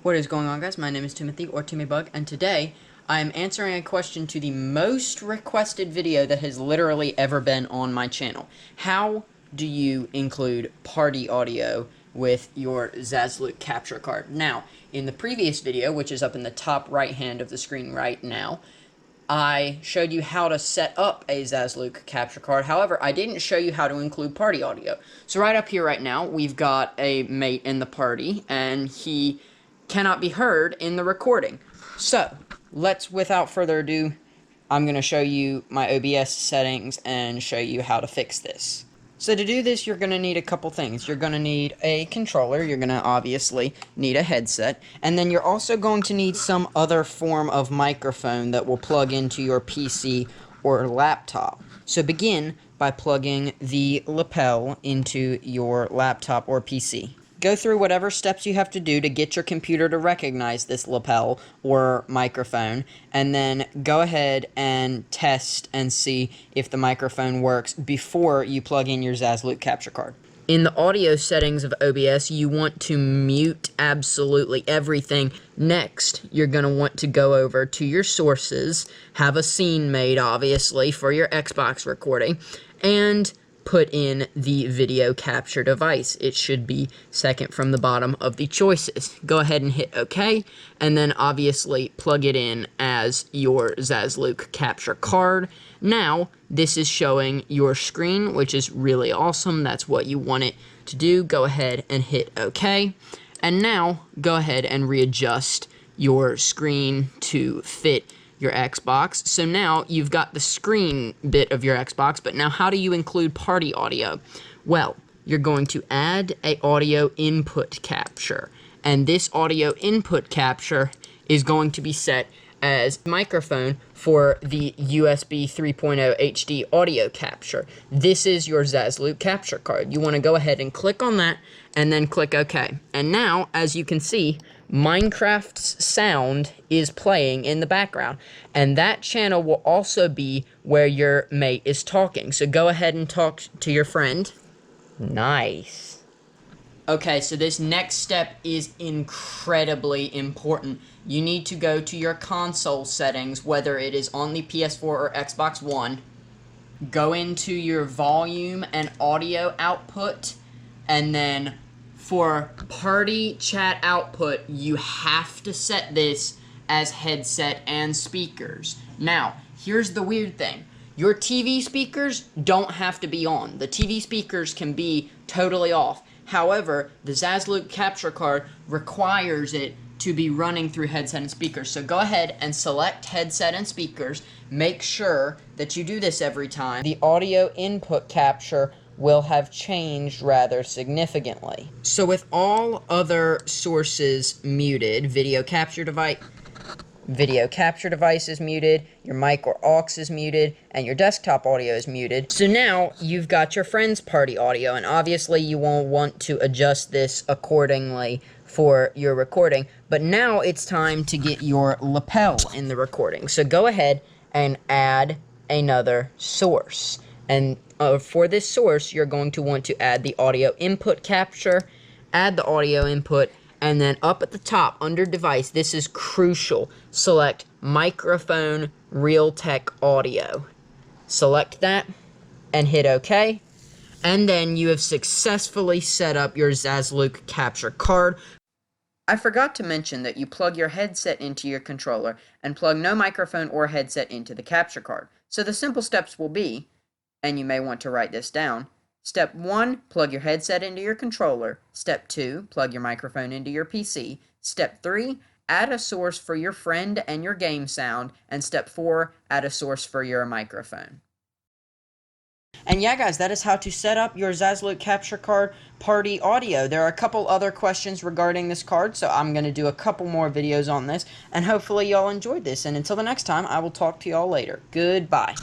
What is going on, guys? My name is Timothy, or Timmybug, and today I am answering a question to the most requested video that has literally ever been on my channel. How do you include party audio with your Zasluke Capture Card? Now, in the previous video, which is up in the top right hand of the screen right now, I showed you how to set up a Zasluke Capture Card. However, I didn't show you how to include party audio. So right up here right now, we've got a mate in the party, and he cannot be heard in the recording. So, without further ado, I'm going to show you my OBS settings and show you how to fix this. So to do this, you're going to need a couple things. You're going to need a controller, you're going to obviously need a headset, and then you're also going to need some other form of microphone that will plug into your PC or laptop. So begin by plugging the lapel into your laptop or PC. Go through whatever steps you have to do to get your computer to recognize this lapel or microphone, and then go ahead and test and see if the microphone works before you plug in your Zasluke Capture Card. In the audio settings of OBS, you want to mute absolutely everything. Next, you're going to want to go over to your sources, have a scene made, obviously, for your Xbox recording, and put in the video capture device. It should be second from the bottom of the choices. Go ahead and hit OK, and then obviously plug it in as your Zasluke Capture Card. Now, this is showing your screen, which is really awesome. That's what you want it to do. Go ahead and hit OK. And now, go ahead and readjust your screen to fit your Xbox. So now you've got the screen bit of your Xbox, but now how do you include party audio? Well, you're going to add a audio input capture, and this audio input capture is going to be set as microphone for the USB 3.0 HD audio capture. This is your Zasluke Capture Card. You want to go ahead and click on that and then click OK. And now, as you can see, Minecraft's sound is playing in the background, and that channel will also be where your mate is talking. So go ahead and talk to your friend. Nice. Okay, so this next step is incredibly important. You need to go to your console settings, whether it is on the PS4 or Xbox One. Go into your volume and audio output, and then for party chat output, you have to set this as headset and speakers. Now, here's the weird thing. Your TV speakers don't have to be on. The TV speakers can be totally off. However, the Zasluke Capture Card requires it to be running through headset and speakers. So go ahead and select headset and speakers. Make sure that you do this every time. The audio input capture will have changed rather significantly. So with all other sources muted, video capture device is muted, your mic or aux is muted, and your desktop audio is muted. So now you've got your friend's party audio, and obviously you won't want to adjust this accordingly for your recording. But now it's time to get your lapel in the recording. So go ahead and add another source. And for this source, you're going to want to add the audio input capture, add the audio input, and then up at the top, under device, this is crucial. Select microphone Realtek audio. Select that and hit OK. And then you have successfully set up your Zasluke Capture Card. I forgot to mention that you plug your headset into your controller and plug no microphone or headset into the capture card. So the simple steps will be, and you may want to write this down. Step 1, plug your headset into your controller. Step 2, plug your microphone into your PC. Step 3, add a source for your friend and your game sound. And step 4, add a source for your microphone. And yeah, guys, that is how to set up your Zasluke Capture Card party audio. There are a couple other questions regarding this card, so I'm going to do a couple more videos on this, and hopefully y'all enjoyed this. And until the next time, I will talk to y'all later. Goodbye.